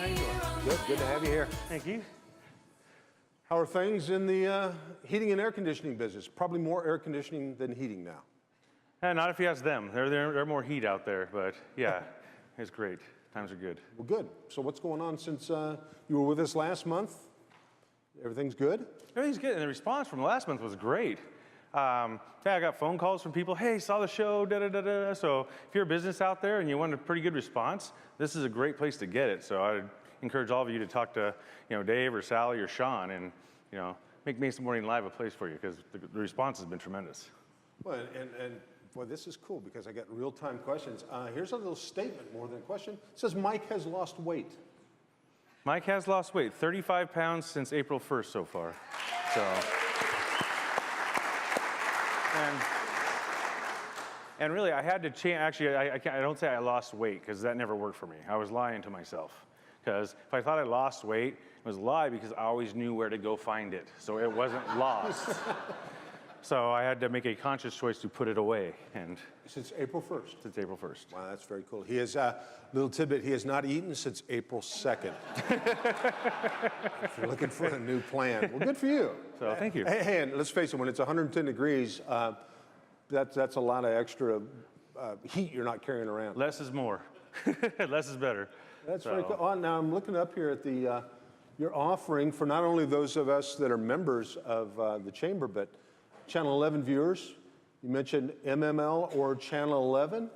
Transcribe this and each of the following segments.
How you doing? Good to have you here. Thank you. How are things in the heating and air conditioning business? Probably more air conditioning than heating now. Not if you ask them. They're more heat out there, but yeah, it's great. Times are good. Well, good. So what's going on since you were with us last month? Everything's good? Everything's good, and the response from last month was great. Yeah, I got phone calls from people, hey, saw the show, da-da-da-da. So if you're a business out there and you want a pretty good response, this is a great place to get it. So I'd encourage all of you to talk to, Dave or Sally or Sean and, make Mesa Morning Live a place for you because the response has been tremendous. Well, and boy, this is cool because I got real-time questions. Here's a little statement more than a question. It says Mike has lost weight. Mike has lost weight, 35 pounds since April 1st so far. So, and really, I had to change. Actually, I don't say I lost weight because that never worked for me. I was lying to myself. Because if I thought I lost weight, it was a lie because I always knew where to go find it. So it wasn't lost. So I had to make a conscious choice to put it away. And since April 1st? Since April 1st. Wow, that's very cool. He has a little tidbit. He has not eaten since April 2nd. If you're looking for a new plan. Well, good for you. So thank you. Hey, and let's face it, when it's 110 degrees, that's a lot of extra heat you're not carrying around. Less is more. Less is better. That's very cool. Oh, now I'm looking up here at the your offering for not only those of us that are members of the chamber, but Channel 11 viewers. You mentioned MML or Channel 11.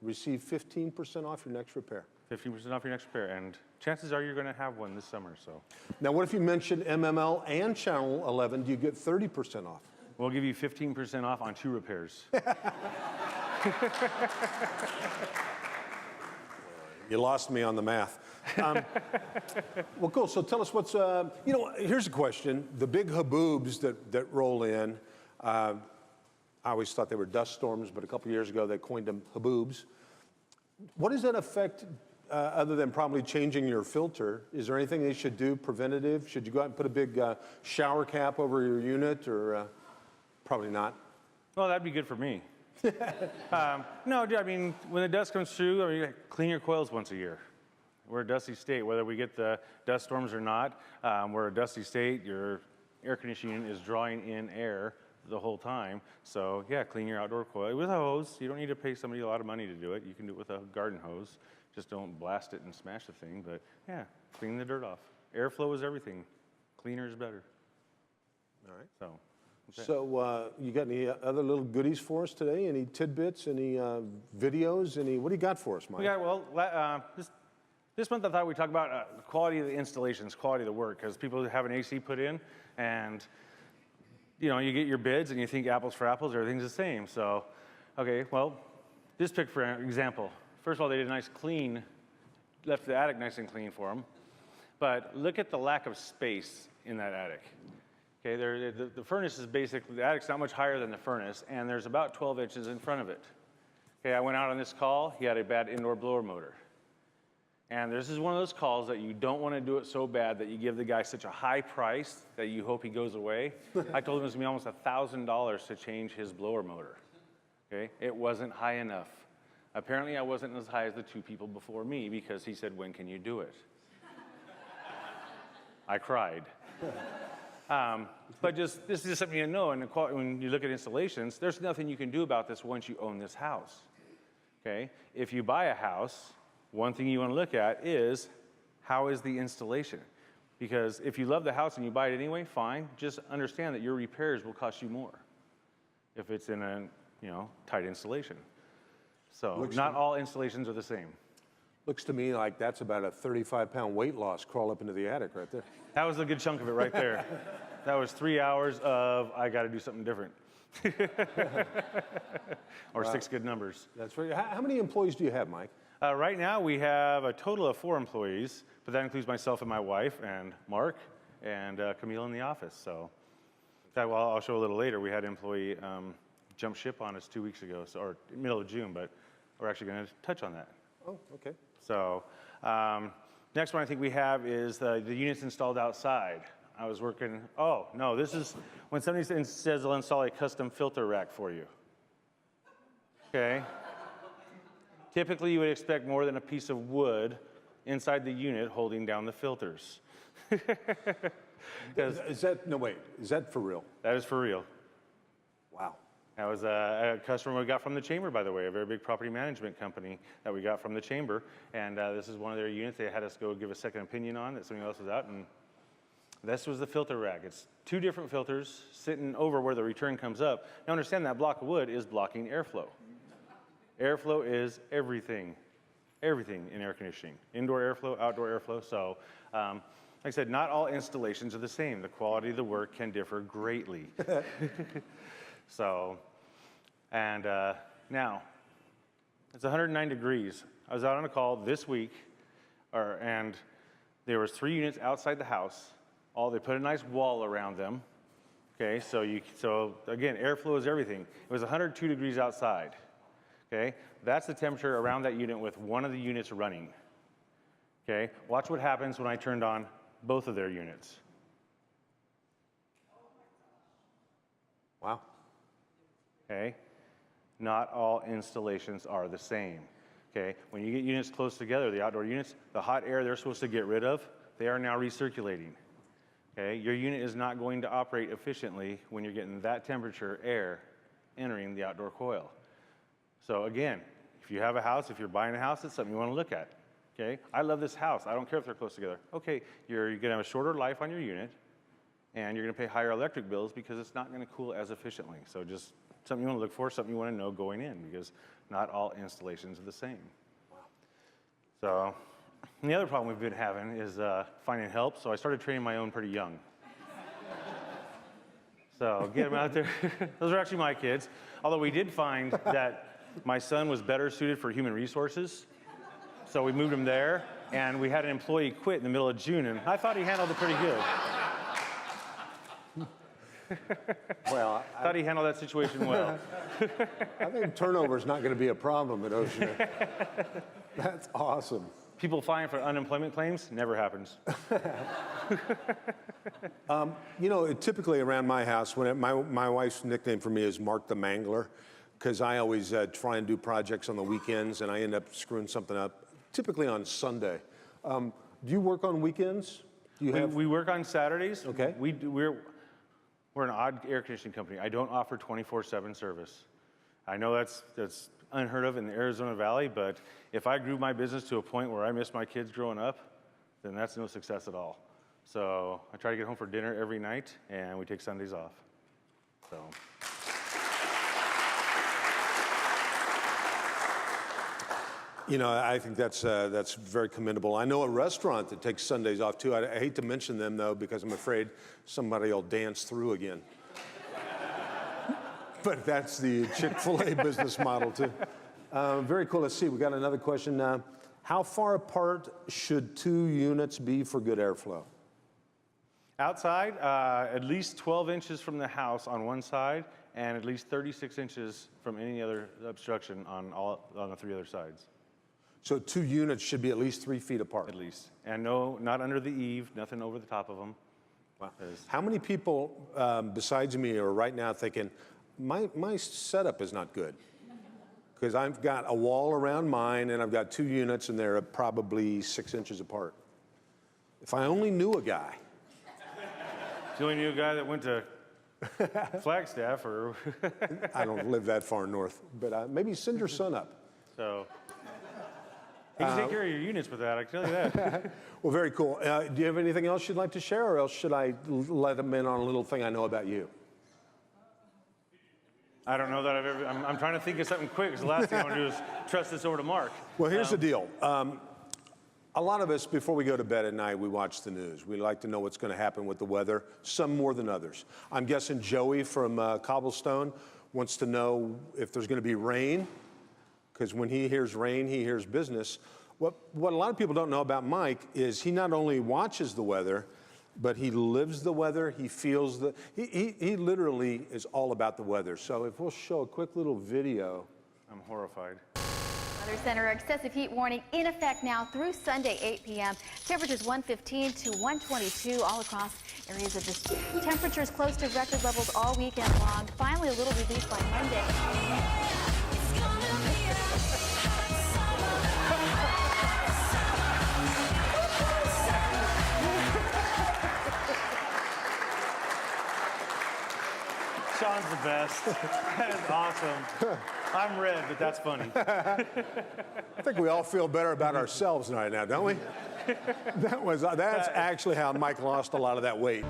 Receive 15% off your next repair. 15% off your next repair, and chances are you're going to have one this summer. So. Now, what if you mention MML and Channel 11? Do you get 30% off? We'll give you 15% off on 2 repairs. You lost me on the math. Well, cool. So tell us what's, here's a question. The big haboobs that roll in, I always thought they were dust storms, but a couple years ago they coined them haboobs. What does that affect, other than probably changing your filter? Is there anything they should do preventative? Should you go out and put a big shower cap over your unit, or probably not? Well, that'd be good for me. No, I mean, when the dust comes through, clean your coils once a year. We're a dusty state, whether we get the dust storms or not. We're a dusty state. Your air conditioning is drawing in air the whole time. So yeah, clean your outdoor coil with a hose. You don't need to pay somebody a lot of money to do it. You can do it with a garden hose. Just don't blast it and smash the thing. But yeah, clean the dirt off. Airflow is everything. Cleaner is better. All right. So. Okay. So you got any other little goodies for us today? Any tidbits, any videos, what do you got for us, Mike? Yeah, well, this month I thought we'd talk about the quality of the installations, quality of the work, because people have an AC put in, and you get your bids and you think apples for apples, everything's the same. So, okay, well, this pick for example. First of all, they did a nice clean, left the attic nice and clean for them, but look at the lack of space in that attic. Okay, the furnace is basically, the attic's not much higher than the furnace, and there's about 12 inches in front of it. Okay, I went out on this call, he had a bad indoor blower motor. And this is one of those calls that you don't want to do it so bad that you give the guy such a high price that you hope he goes away. I told him it was going to be almost $1,000 to change his blower motor. Okay, it wasn't high enough. Apparently I wasn't as high as the 2 people before me because he said, when can you do it? I cried. But this is just something you know, and when you look at installations, there's nothing you can do about this once you own this house, okay? If you buy a house, one thing you want to look at is, how is the installation? Because if you love the house and you buy it anyway, fine, just understand that your repairs will cost you more if it's in a, tight installation. So not all installations are the same. Looks to me like that's about a 35-pound weight loss crawl up into the attic right there. That was a good chunk of it right there. That was 3 hours of, I got to do something different. Or 6 good numbers. That's right. How many employees do you have, Mike? Right now we have a total of 4 employees, but that includes myself and my wife and Mark and Camille in the office. So I'll show a little later. We had an employee jump ship on us 2 weeks ago, or middle of June, but we're actually going to touch on that. Oh, okay. So next one I think we have is the units installed outside. I was working, oh, no, this is when somebody says they'll install a custom filter rack for you. Okay. Typically, you would expect more than a piece of wood inside the unit holding down the filters. Is that for real? That is for real. Wow. That was a customer we got from the chamber, by the way, a very big property management company that we got from the chamber. And this is one of their units they had us go give a second opinion on that somebody else was out. And this was the filter rack. It's 2 different filters sitting over where the return comes up. Now understand that block of wood is blocking airflow. Airflow is everything in air conditioning. Indoor airflow, outdoor airflow. So like I said, not all installations are the same. The quality of the work can differ greatly. So, and now, it's 109 degrees. I was out on a call this week, and there was 3 units outside the house. They put a nice wall around them. Okay, so again, airflow is everything. It was 102 degrees outside. Okay, that's the temperature around that unit with one of the units running. Okay, watch what happens when I turned on both of their units. Wow. Okay, not all installations are the same. Okay, when you get units close together, the outdoor units, the hot air they're supposed to get rid of, they are now recirculating. Okay, your unit is not going to operate efficiently when you're getting that temperature air entering the outdoor coil. So again, if you have a house, if you're buying a house, it's something you want to look at. Okay, I love this house. I don't care if they're close together. Okay, you're going to have a shorter life on your unit, and you're going to pay higher electric bills because it's not going to cool as efficiently. So just something you want to look for, something you want to know going in, because not all installations are the same. Wow. So, and the other problem we've been having is finding help. So I started training my own pretty young. So get them out there. Those are actually my kids. Although we did find that my son was better suited for human resources. So we moved him there, and we had an employee quit in the middle of June, and I thought he handled it pretty good. Well, I thought he handled that situation well. I think turnover is not going to be a problem at Oceaneer. That's awesome. People filing for unemployment claims, never happens. You know, typically around my house, my wife's nickname for me is Mark the Mangler, because I always try and do projects on the weekends, and I end up screwing something up, typically on Sunday. Do you work on weekends? Do you We work on Saturdays. Okay. We're an odd air conditioning company. I don't offer 24/7 service. I know that's unheard of in the Arizona Valley, but if I grew my business to a point where I miss my kids growing up, then that's no success at all. So I try to get home for dinner every night, and we take Sundays off. So. You know, I think that's very commendable. I know a restaurant that takes Sundays off too. I hate to mention them though, because I'm afraid somebody will dance through again. But that's the Chick-fil-A business model too. Very cool. Let's see. We got another question. How far apart should 2 units be for good airflow? Outside, at least 12 inches from the house on one side, and at least 36 inches from any other obstruction on the 3 other sides. So 2 units should be at least 3 feet apart. At least. And no, not under the eave, nothing over the top of them. Wow. How many people besides me are right now thinking, my setup is not good? Because I've got a wall around mine, and I've got 2 units, and they're probably 6 inches apart. If I only knew a guy. If you only knew a guy that went to Flagstaff, or... I don't live that far north, but maybe send your son up. So... You can take care of your units with that, I can tell you that. Well, very cool. Do you have anything else you'd like to share, or else should I let them in on a little thing I know about you? I don't know that I've ever... I'm trying to think of something quick, because the last thing I want to do is trust this over to Mark. Well, here's the deal. A lot of us, before we go to bed at night, we watch the news. We like to know what's going to happen with the weather, some more than others. I'm guessing Joey from Cobblestone wants to know if there's going to be rain, because when he hears rain, he hears business. What a lot of people don't know about Mike is he not only watches the weather, but he lives the weather, he feels the, he literally is all about the weather. So if we'll show a quick little video. I'm horrified. Weather Center excessive heat warning in effect now through Sunday 8 p.m. Temperatures 115 to 122 all across areas of this. Temperatures close to record levels all weekend long. Finally a little relief by Monday. Sean's the best. That's awesome. I'm red, but that's funny. I think we all feel better about ourselves right now, don't we? That's actually how Mike lost a lot of that weight.